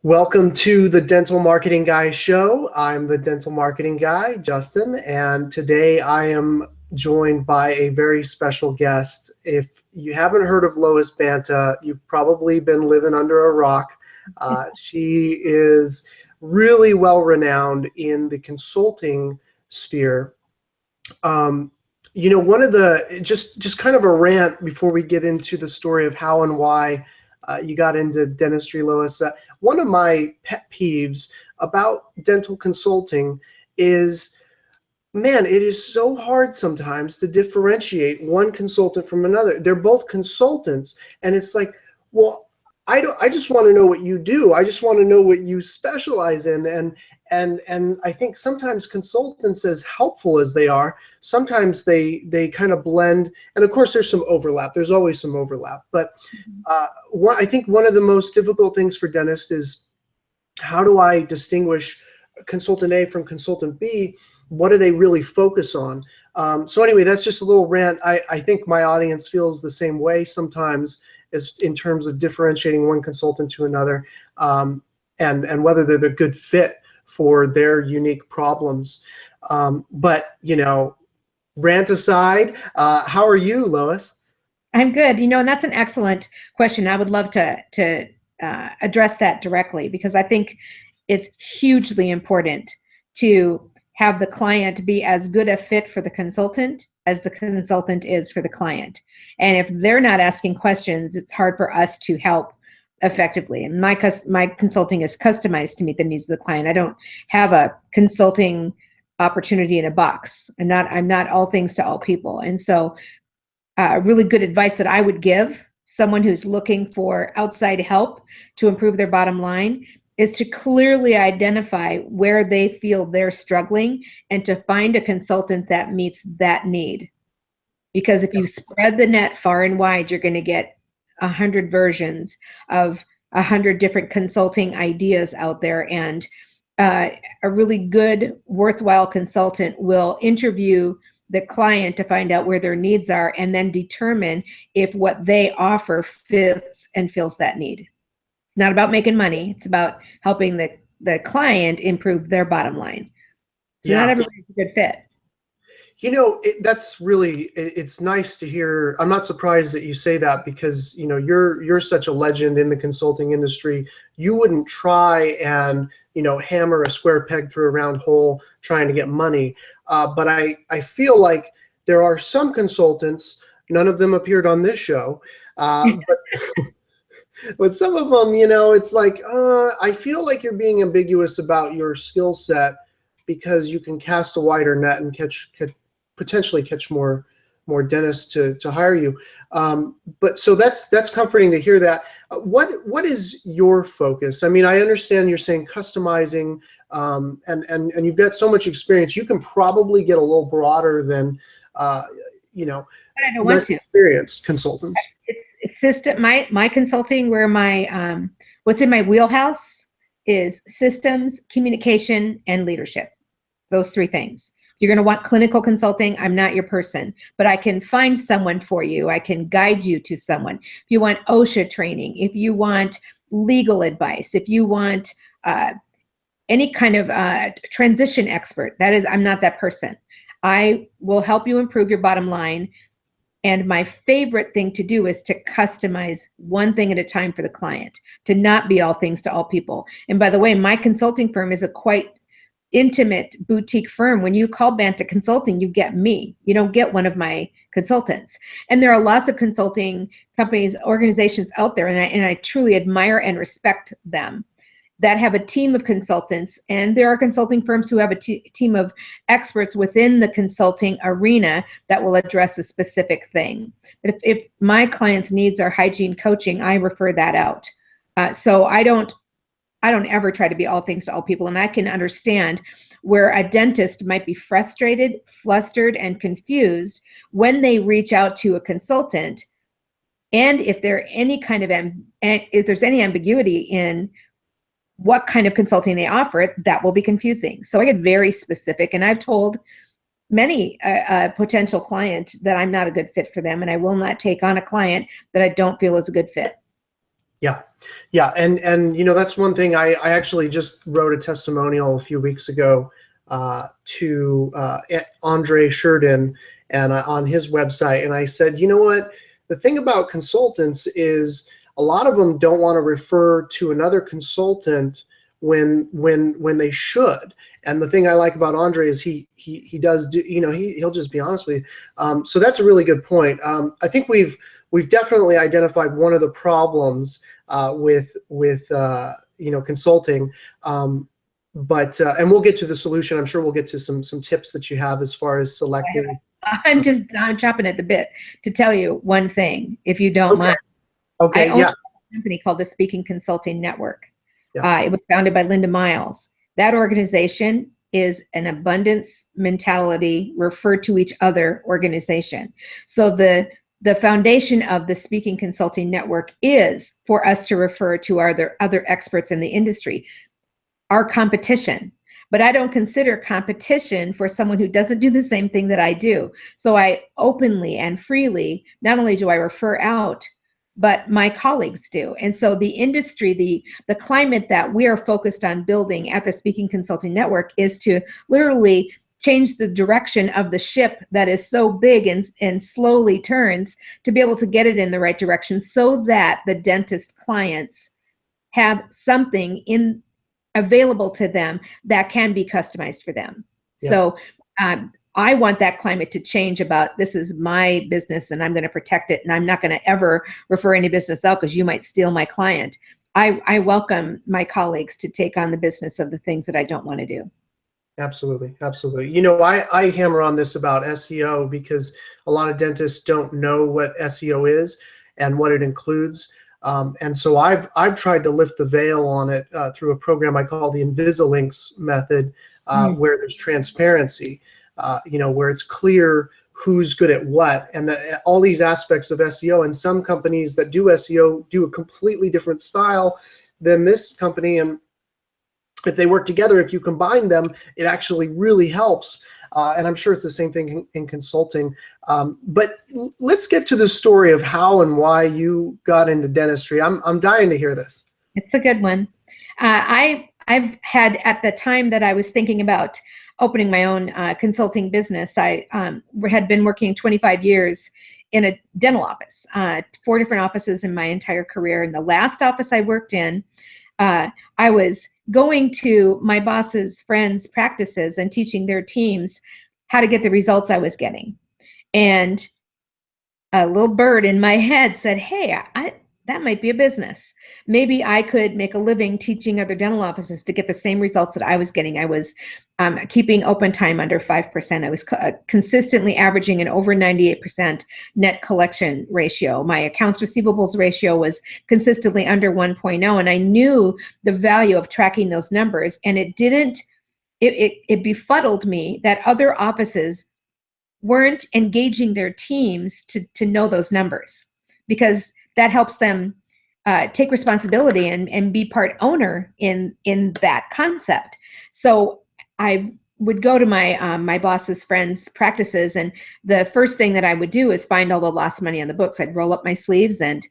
Welcome to the Dental Marketing Guy show. I'm the Dental Marketing Guy, Justin, and today I am joined by a very special guest. If you haven't heard of Lois Banta, you've probably been living under a rock. She is really well renowned in the consulting sphere. One of the just kind of a rant before we get into the story of how and why you got into dentistry, Lois. One of my pet peeves about dental consulting is, man, it is so hard sometimes to differentiate one consultant from another. They're both consultants, and it's like, well, I just want to know what you do. I just want to know what you specialize in. And I think sometimes consultants, as helpful as they are, sometimes they kind of blend. And of course, there's some overlap. There's always some overlap. But I think one of the most difficult things for dentists is, how do I distinguish consultant A from consultant B? What do they really focus on? So anyway, that's just a little rant. I think my audience feels the same way sometimes, as in terms of differentiating one consultant to another, and whether they're the good fit for their unique problems. But rant aside, how are you, Lois? I'm good. And that's an excellent question. I would love to address that directly, because I think it's hugely important to have the client be as good a fit for the consultant as the consultant is for the client. And if they're not asking questions, it's hard for us to help effectively. And my consulting is customized to meet the needs of the client. I don't have a consulting opportunity in a box. I'm not all things to all people. And so really good advice that I would give someone who's looking for outside help to improve their bottom line is to clearly identify where they feel they're struggling and to find a consultant that meets that need. Because if you spread the net far and wide, you're going to get 100 versions of 100 different consulting ideas out there. And a really good, worthwhile consultant will interview the client to find out where their needs are and then determine if what they offer fits and fills that need. It's not about making money. It's about helping the client improve their bottom line. So not everybody's a good fit. That's really, it's nice to hear. I'm not surprised that you say that, because you're such a legend in the consulting industry. You wouldn't try and hammer a square peg through a round hole trying to get money. But I feel like there are some consultants, none of them appeared on this show, but some of them, it's like, I feel like you're being ambiguous about your skill set, because you can cast a wider net and potentially catch more dentists to hire you. But so that's comforting to hear that. What is your focus? I mean, I understand you're saying customizing, and you've got so much experience. You can probably get a little broader than less experienced consultants. It's system. My consulting, where my what's in my wheelhouse is systems, communication, and leadership. Those three things. You're going to want clinical consulting. I'm not your person, but I can find someone for you. I can guide you to someone. If you want OSHA training, if you want legal advice, if you want any kind of transition expert, I'm not that person. I will help you improve your bottom line. And my favorite thing to do is to customize one thing at a time for the client, to not be all things to all people. And by the way, my consulting firm is a quite intimate boutique firm. When you call Banta Consulting, you get me. You don't get one of my consultants. And there are lots of consulting companies, organizations out there, and I truly admire and respect them, that have a team of consultants. And there are consulting firms who have a team of experts within the consulting arena that will address a specific thing. But if my clients' needs are hygiene coaching, I refer that out. So I don't ever try to be all things to all people. And I can understand where a dentist might be frustrated, flustered, and confused when they reach out to a consultant. And if there's any ambiguity in what kind of consulting they offer, that will be confusing. So I get very specific, and I've told many potential client that I'm not a good fit for them, and I will not take on a client that I don't feel is a good fit. Yeah. Yeah. And, you know, that's one thing I actually just wrote a testimonial a few weeks ago to Andre Sheridan and on his website. And I said, you know what? The thing about consultants is a lot of them don't want to refer to another consultant when they should. And the thing I like about Andre is he does do, you know, he'll just be honest with you. So that's a really good point. I think we've definitely identified one of the problems with you know, consulting. But and we'll get to the solution. I'm sure we'll get to some tips that you have as far as selecting. I'm chopping at the bit to tell you one thing, if you don't Okay. mind. Okay. I own Yeah. a company called the Speaking Consulting Network. Yeah. It was founded by Linda Miles. That organization is an abundance mentality, refer to each other organization. So the foundation of the Speaking Consulting Network is for us to refer to our other experts in the industry, our competition. But I don't consider competition for someone who doesn't do the same thing that I do. So I openly and freely, not only do I refer out, but my colleagues do. And so the industry, the climate that we are focused on building at the Speaking Consulting Network is to literally change the direction of the ship that is so big and slowly turns, to be able to get it in the right direction so that the dentist clients have something available to them that can be customized for them. Yes. So I want that climate to change about, this is my business and I'm going to protect it, and I'm not going to ever refer any business out because you might steal my client. I welcome my colleagues to take on the business of the things that I don't want to do. Absolutely. Absolutely. You know, I hammer on this about SEO because a lot of dentists don't know what SEO is and what it includes. And so I've tried to lift the veil on it through a program I call the Invisilinks method, where there's transparency, you know, where it's clear who's good at what, and all these aspects of SEO. And some companies that do SEO do a completely different style than this company. And if they work together, if you combine them, it actually really helps. And I'm sure it's the same thing in consulting. But let's get to the story of how and why you got into dentistry. I'm dying to hear this. It's a good one. I've had, at the time that I was thinking about opening my own consulting business, I had been working 25 years in a dental office, 4 different offices in my entire career. And the last office I worked in, I was going to my boss's friends' practices and teaching their teams how to get the results I was getting. And a little bird in my head said, hey, that might be a business. Maybe I could make a living teaching other dental offices to get the same results that I was getting. I was keeping open time under 5%. I was consistently averaging an over 98% net collection ratio. My accounts receivables ratio was consistently under 1.0. And I knew the value of tracking those numbers. And it befuddled me that other offices weren't engaging their teams to know those numbers, because that helps them take responsibility and be part owner in that concept. So I would go to my my boss's friends' practices, and the first thing that I would do is find all the lost money on the books. I'd roll up my sleeves and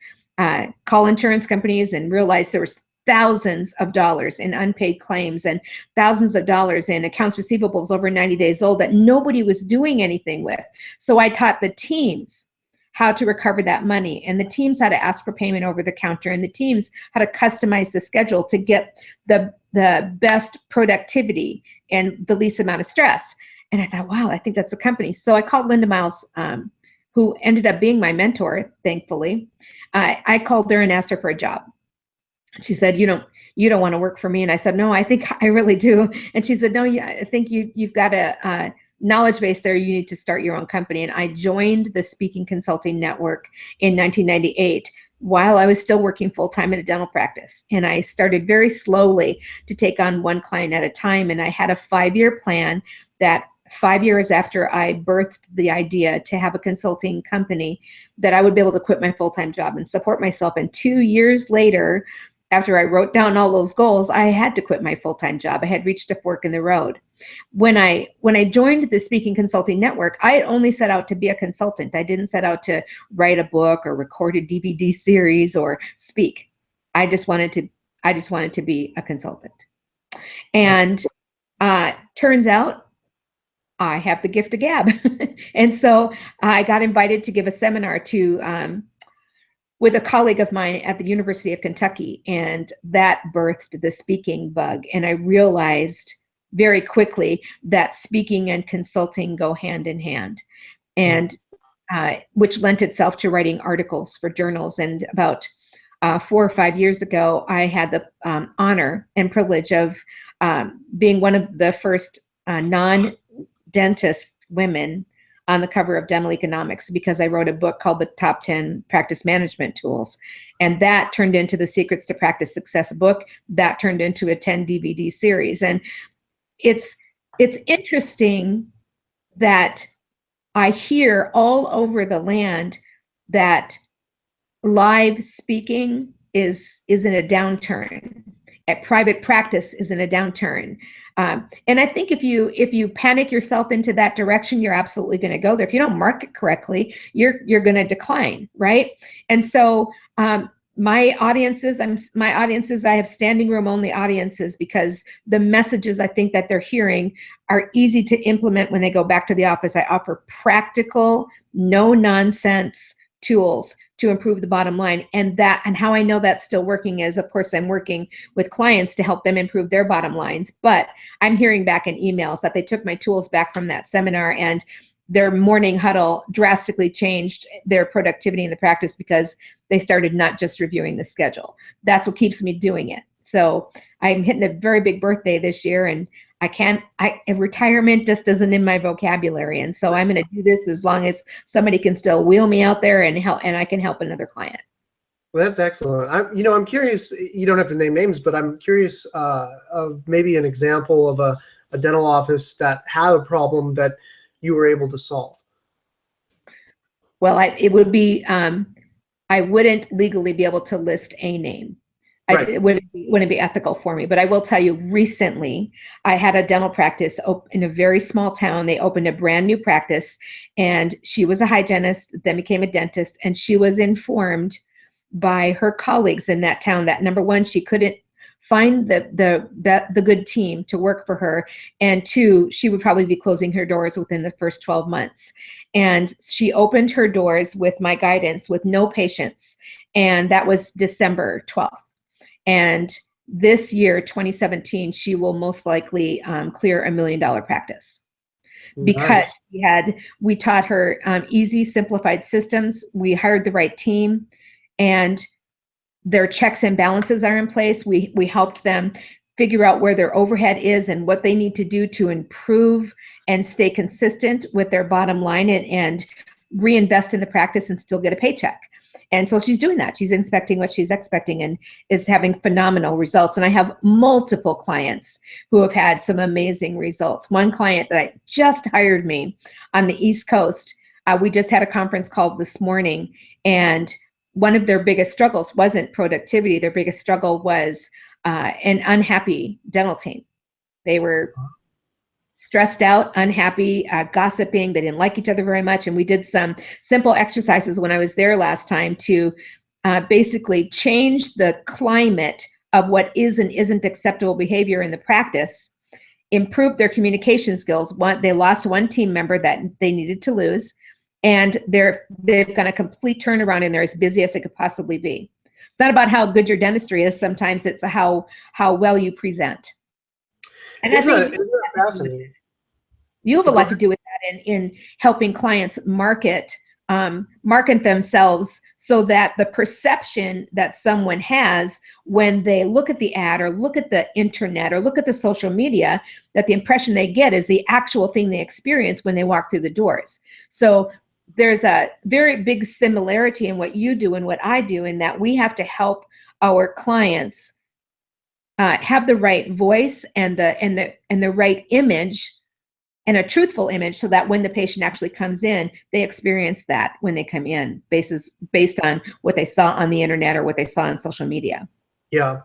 call insurance companies and realize there was thousands of dollars in unpaid claims and thousands of dollars in accounts receivables over 90 days old that nobody was doing anything with. So I taught the teams how to recover that money, and the teams how to ask for payment over the counter, and the teams how to customize the schedule to get the best productivity and the least amount of stress. And I thought, wow, I think that's a company. So I called Linda Miles, who ended up being my mentor, thankfully. I called her and asked her for a job. She said, you don't want to work for me. And I said, no, I think I really do. And she said, no, I think you've got a knowledge base there. You need to start your own company. And I joined the Speaking Consulting Network in 1998 while I was still working full-time in a dental practice. And I started very slowly to take on one client at a time. And I had a 5-year plan that 5 years after I birthed the idea to have a consulting company, that I would be able to quit my full-time job and support myself. And 2 years later, after I wrote down all those goals, I had to quit my full-time job. I had reached a fork in the road. When I joined the Speaking Consulting Network, I only set out to be a consultant. I didn't set out to write a book or record a DVD series or speak. I just wanted to be a consultant. And turns out I have the gift of gab. And so I got invited to give a seminar with a colleague of mine at the University of Kentucky, and that birthed the speaking bug. And I realized very quickly that speaking and consulting go hand in hand, and which lent itself to writing articles for journals. And about 4 or 5 years ago, I had the honor and privilege of being one of the first non-dentist women on the cover of Dental Economics, because I wrote a book called The Top 10 Practice Management Tools. And that turned into the Secrets to Practice Success book. That turned into a 10 DVD series. And it's interesting that I hear all over the land that live speaking is in a downturn. At private practice is in a downturn. And I think if you panic yourself into that direction, you're absolutely going to go there. If you don't market correctly, you're going to decline, right? And so my audiences, I have standing room only audiences, because the messages I think that they're hearing are easy to implement when they go back to the office. I offer practical, no nonsense tools to improve the bottom line. And how I know that's still working is, of course, I'm working with clients to help them improve their bottom lines. But I'm hearing back in emails that they took my tools back from that seminar, and their morning huddle drastically changed their productivity in the practice because they started not just reviewing the schedule. That's what keeps me doing it. So I'm hitting a very big birthday this year, and retirement just isn't in my vocabulary. And so I'm going to do this as long as somebody can still wheel me out there and help, and I can help another client. Well, that's excellent. I'm curious, you don't have to name names, but I'm curious of maybe an example of a dental office that had a problem that you were able to solve. Well, it would be, I wouldn't legally be able to list a name. Right. It wouldn't be ethical for me. But I will tell you, recently, I had a dental practice in a very small town. They opened a brand new practice, and she was a hygienist, then became a dentist, and she was informed by her colleagues in that town that, number one, she couldn't find the good team to work for her, and two, she would probably be closing her doors within the first 12 months. And she opened her doors with my guidance with no patients, and that was December 12th. And this year, 2017, she will most likely clear $1 million practice. Because Nice. we taught her easy, simplified systems. We hired the right team, and their checks and balances are in place. We helped them figure out where their overhead is and what they need to do to improve and stay consistent with their bottom line, and reinvest in the practice and still get a paycheck. And so she's doing that. She's inspecting what she's expecting and is having phenomenal results. And I have multiple clients who have had some amazing results. One client that just hired me on the East Coast, we just had a conference call this morning, and one of their biggest struggles wasn't productivity. Their biggest struggle was an unhappy dental team. They were stressed out, unhappy, gossiping. They didn't like each other very much. And we did some simple exercises when I was there last time to basically change the climate of what is and isn't acceptable behavior in the practice, improve their communication skills. They lost one team member that they needed to lose, and they've got a complete turnaround, and they're as busy as they could possibly be. It's not about how good your dentistry is. Sometimes it's how well you present. And isn't that fascinating? You have a lot to do with that in helping clients market themselves, so that the perception that someone has when they look at the ad or look at the internet or look at the social media, that the impression they get is the actual thing they experience when they walk through the doors. So there's a very big similarity in what you do and what I do, in that we have to help our clients have the right voice and the right image, and a truthful image, so that when the patient actually comes in, they experience that when they come in, based on what they saw on the internet or what they saw on social media. Yeah.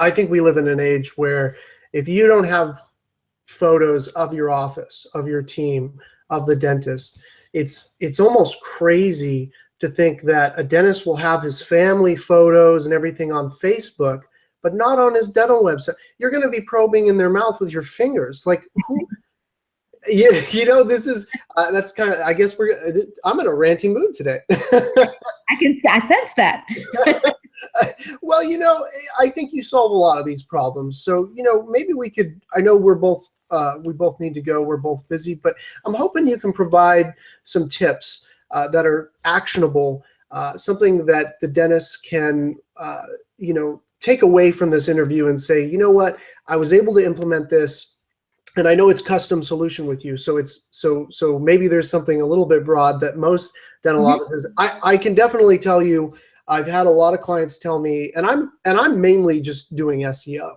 I think we live in an age where if you don't have photos of your office, of your team, of the dentist, it's almost crazy to think that a dentist will have his family photos and everything on Facebook, but not on his dental website. You're going to be probing in their mouth with your fingers. Like, who? Yeah, this is that's kind of. I guess I'm in a ranty mood today. I sense that. Well, I think you solve a lot of these problems. So, maybe we could. I know we both need to go. We're both busy, but I'm hoping you can provide some tips that are actionable, something that the dentist can, take away from this interview and say, you know what, I was able to implement this. And I know it's custom solution with you, so it's so maybe there's something a little bit broad that most dental offices. I can definitely tell you, I've had a lot of clients tell me, and I'm mainly just doing SEO,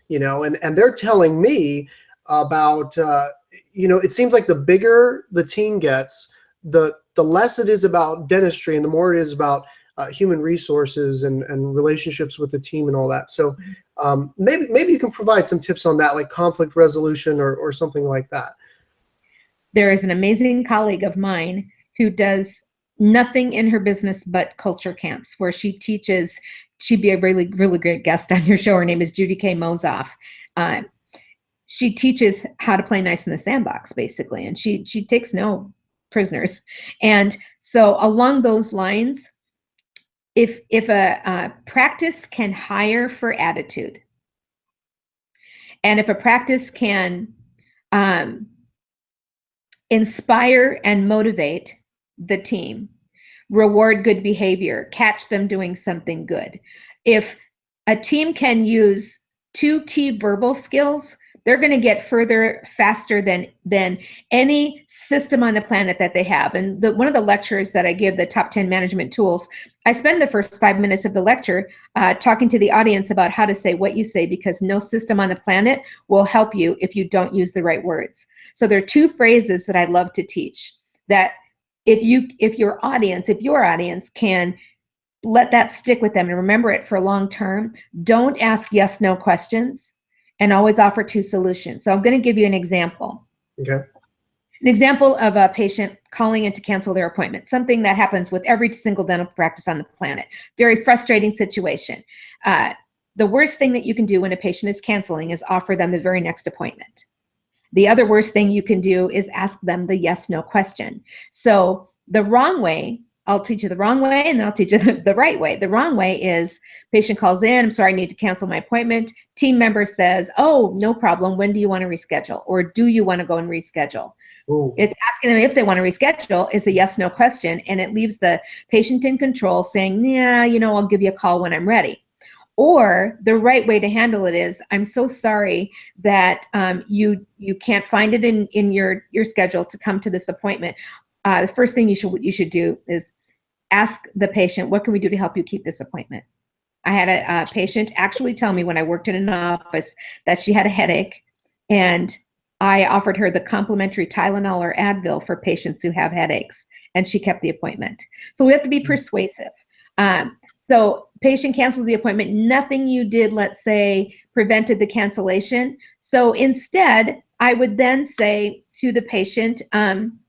and they're telling me about it seems like the bigger the team gets, the less it is about dentistry and the more it is about human resources and relationships with the team and all that. So maybe you can provide some tips on that, like conflict resolution or something like that. There is an amazing colleague of mine who does nothing in her business but culture camps, where she teaches. She'd be a really, really great guest on your show. Her name is Judy K. Mozoff. She teaches how to play nice in the sandbox, basically, and she takes no prisoners. And so along those lines, if a practice can hire for attitude, and if a practice can inspire and motivate the team, reward good behavior, catch them doing something good. If a team can use 2 key verbal skills, they're going to get further faster than any system on the planet that they have. And one of the lectures that I give, the top 10 management tools, I spend the first 5 minutes of the lecture talking to the audience about how to say what you say, because no system on the planet will help you if you don't use the right words. So there are 2 phrases that I love to teach that if your audience can let that stick with them and remember it for long term, don't ask yes, no questions, and always offer 2 solutions. So I'm going to give you an example. Okay. An example of a patient calling in to cancel their appointment, something that happens with every single dental practice on the planet. Very frustrating situation. The worst thing that you can do when a patient is canceling is offer them the very next appointment. The other worst thing you can do is ask them the yes, no question. So the wrong way, I'll teach you the wrong way, and then I'll teach you the right way. The wrong way is patient calls in, I'm sorry, I need to cancel my appointment. Team member says, oh, no problem. When do you want to reschedule? Or do you want to go and reschedule? Ooh. It's asking them if they want to reschedule is a yes, no question. And it leaves the patient in control saying, yeah, I'll give you a call when I'm ready. Or the right way to handle it is, I'm so sorry that you can't find it in your schedule to come to this appointment. The first thing you should do is ask the patient, what can we do to help you keep this appointment? I had a patient actually tell me when I worked in an office that she had a headache, and I offered her the complimentary Tylenol or Advil for patients who have headaches, and she kept the appointment. So we have to be persuasive. So patient cancels the appointment. Nothing you did, let's say, prevented the cancellation. So instead, I would then say to the patient, I'm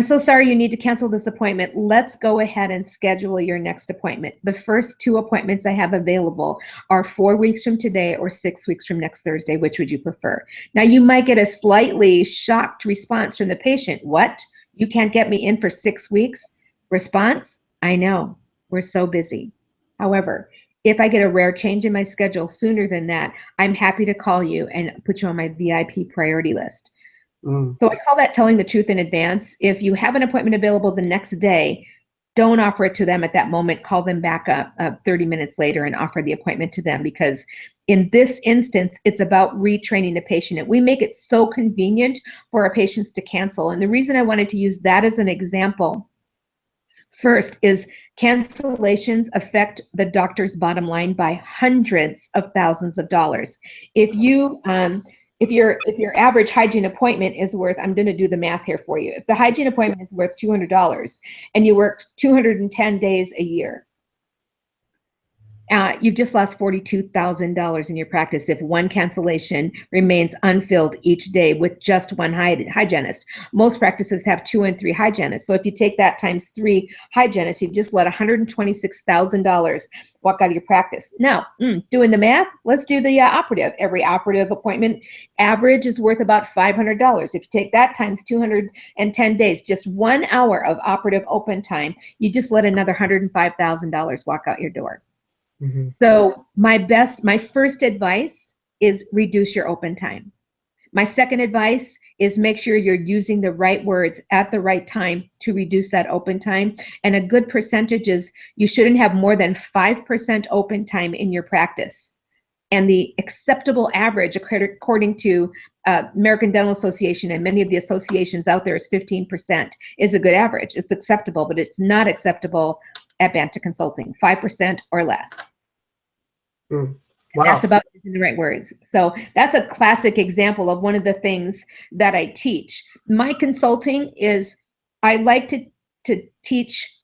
so sorry you need to cancel this appointment. Let's go ahead and schedule your next appointment. The first 2 appointments I have available are 4 weeks from today or 6 weeks from next Thursday. Which would you prefer? Now, you might get a slightly shocked response from the patient. What? You can't get me in for 6 weeks? Response? I know. We're so busy. However, if I get a rare change in my schedule sooner than that, I'm happy to call you and put you on my VIP priority list. So I call that telling the truth in advance. If you have an appointment available the next day, don't offer it to them at that moment. Call them back up 30 minutes later and offer the appointment to them, because in this instance, it's about retraining the patient. And we make it so convenient for our patients to cancel. And the reason I wanted to use that as an example first is cancellations affect the doctor's bottom line by hundreds of thousands of dollars. If your average hygiene appointment is worth, I'm going to do the math here for you. If the hygiene appointment is worth $200 and you work 210 days a year, You've just lost $42,000 in your practice if one cancellation remains unfilled each day with just one hygienist. Most practices have 2 and 3 hygienists. So if you take that times 3 hygienists, you've just let $126,000 walk out of your practice. Now, doing the math, let's do the operative. Every operative appointment average is worth about $500. If you take that times 210 days, just 1 hour of operative open time, you just let another $105,000 walk out your door. Mm-hmm. So my first advice is reduce your open time. My second advice is make sure you're using the right words at the right time to reduce that open time. And a good percentage is you shouldn't have more than 5% open time in your practice. And the acceptable average, according to American Dental Association and many of the associations out there, is 15% is a good average. It's acceptable, but it's not acceptable at Banta Consulting, 5% or less. Wow. That's about using the right words. So that's a classic example of one of the things that I teach. My consulting is, I like to teach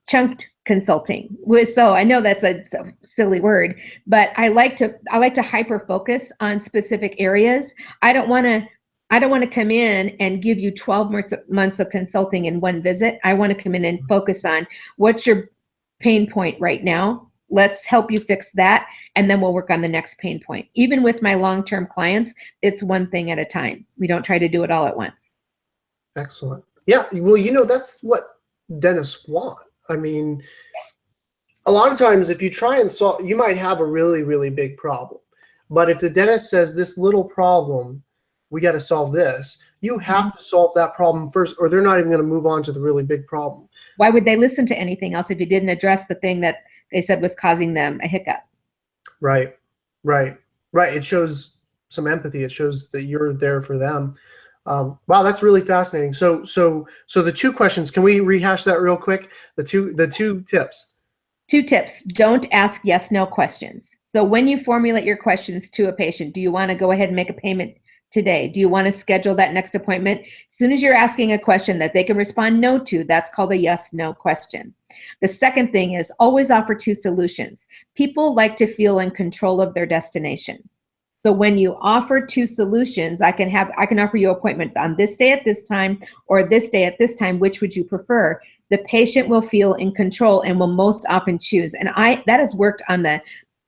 chunked consulting. So I know that's a silly word, but I like to hyper focus on specific areas. I don't want to come in and give you 12 months of consulting in one visit. I want to come in and focus on what's your pain point right now. Let's help you fix that. And then we'll work on the next pain point. Even with my long-term clients, it's one thing at a time. We don't try to do it all at once. Excellent. Yeah. Well, that's what dentists want. I mean, a lot of times if you try and solve, you might have a really, really big problem. But if the dentist says this little problem, we got to solve this, you have to solve that problem first, or they're not even going to move on to the really big problem. Why would they listen to anything else if you didn't address the thing that they said was causing them a hiccup? Right. It shows some empathy. It shows that you're there for them. Wow, that's really fascinating. So the 2 questions, can we rehash that real quick? The two tips. 2 tips. Don't ask yes/no questions. So when you formulate your questions to a patient, do you want to go ahead and make a payment today? Do you want to schedule that next appointment? As soon as you're asking a question that they can respond no to, that's called a yes/no question. The second thing is always offer 2 solutions. People like to feel in control of their destination. So when you offer 2 solutions, I can offer you an appointment on this day at this time or this day at this time. Which would you prefer? The patient will feel in control and will most often choose. And that has worked on the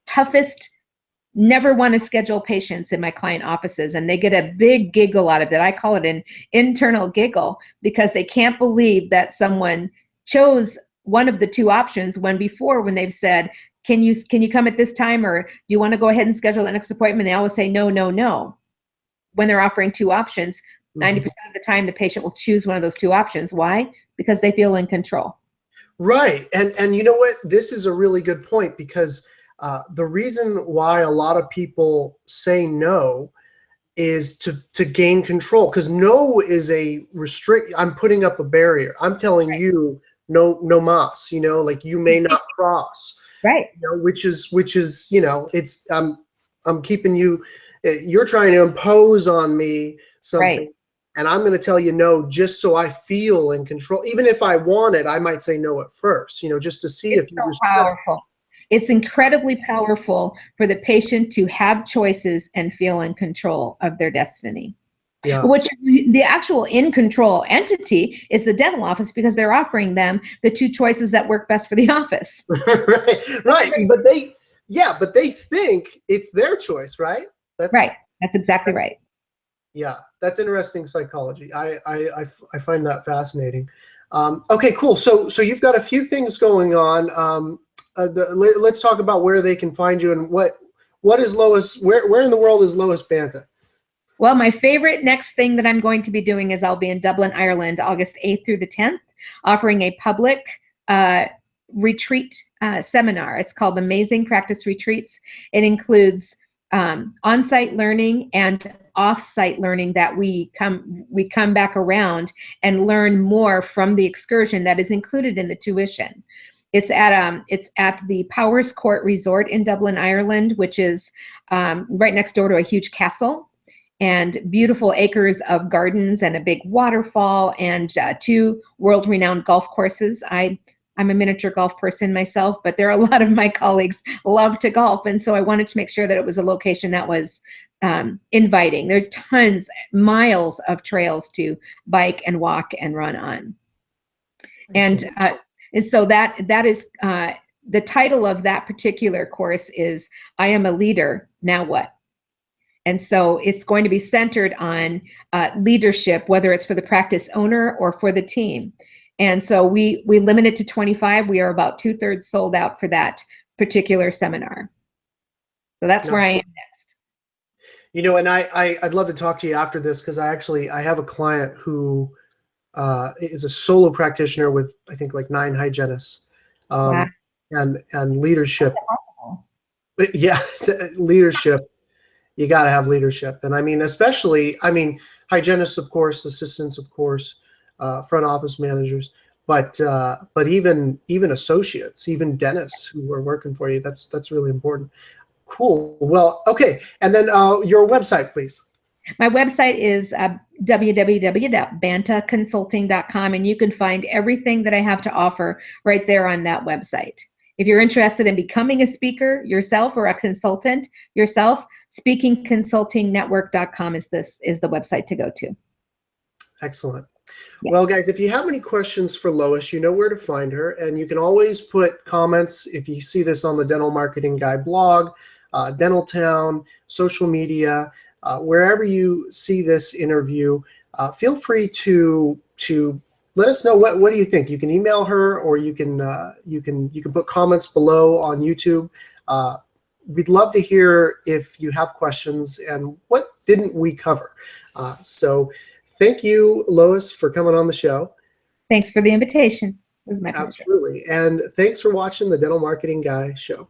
toughest, never want to schedule patients in my client offices, and they get a big giggle out of it. I call it an internal giggle because they can't believe that someone chose one of the 2 options when they've said, can you come at this time, or do you want to go ahead and schedule the next appointment? They always say no, no, no. When they're offering 2 options, 90% of the time the patient will choose one of those 2 options. Why? Because they feel in control. Right. And you know what? This is a really good point, because the reason why a lot of people say no is to gain control, because no is a restrict. I'm putting up a barrier. I'm telling you no mas, like you may not cross. Right. Which is it's I'm keeping you. You're trying to impose on me something. Right. And I'm going to tell you no, just so I feel in control. Even if I want it, I might say no at first, just to see if you respect. Powerful. It's incredibly powerful for the patient to have choices and feel in control of their destiny. Yeah. Which the actual in control entity is the dental office, because they're offering them the 2 choices that work best for the office. Right. But they think it's their choice, right? Right. That's exactly right. Yeah, that's interesting psychology. I find that fascinating. Okay, cool. So you've got a few things going on. Let's talk about where they can find you, and what is Lois? Where in the world is Lois Banta? Well, my favorite next thing that I'm going to be doing is I'll be in Dublin, Ireland, August 8th through the 10th, offering a public retreat seminar. It's called Amazing Practice Retreats. It includes on-site learning and off-site learning that we come back around and learn more from the excursion that is included in the tuition. It's at the Powers Court Resort in Dublin, Ireland, which is right next door to a huge castle, and beautiful acres of gardens and a big waterfall and 2 world-renowned golf courses. I I'm a miniature golf person myself, but there are a lot of my colleagues love to golf. And so I wanted to make sure that it was a location that was inviting. There are tons, miles of trails to bike and walk and run on. And so that is the title of that particular course is I Am a Leader, Now What? And so it's going to be centered on leadership, whether it's for the practice owner or for the team. And so we limit it to 25. We are about 2/3 sold out for that particular seminar. So that's where I am next. You know, and I'd love to talk to you after this, because I have a client who is a solo practitioner with, I think, like 9 hygienists, Wow. and leadership. That's Yeah, leadership. You got to have leadership. And I mean, especially, hygienists, of course, assistants, of course, front office managers, but even associates, even dentists who are working for you. That's really important. Cool. Well, okay. And then your website, please. My website is www.bantaconsulting.com, and you can find everything that I have to offer right there on that website. If you're interested in becoming a speaker yourself or a consultant yourself, speakingconsultingnetwork.com is the website to go to. Excellent. Yeah. Well, guys, if you have any questions for Lois, you know where to find her, and you can always put comments if you see this on the Dental Marketing Guy blog, Dental Town, social media, wherever you see this interview. Feel free to let us know what do you think. You can email her, or you can put comments below on YouTube. We'd love to hear if you have questions and what didn't we cover. So thank you, Lois, for coming on the show. Thanks for the invitation. It was my pleasure. Absolutely. And thanks for watching the Dental Marketing Guy show.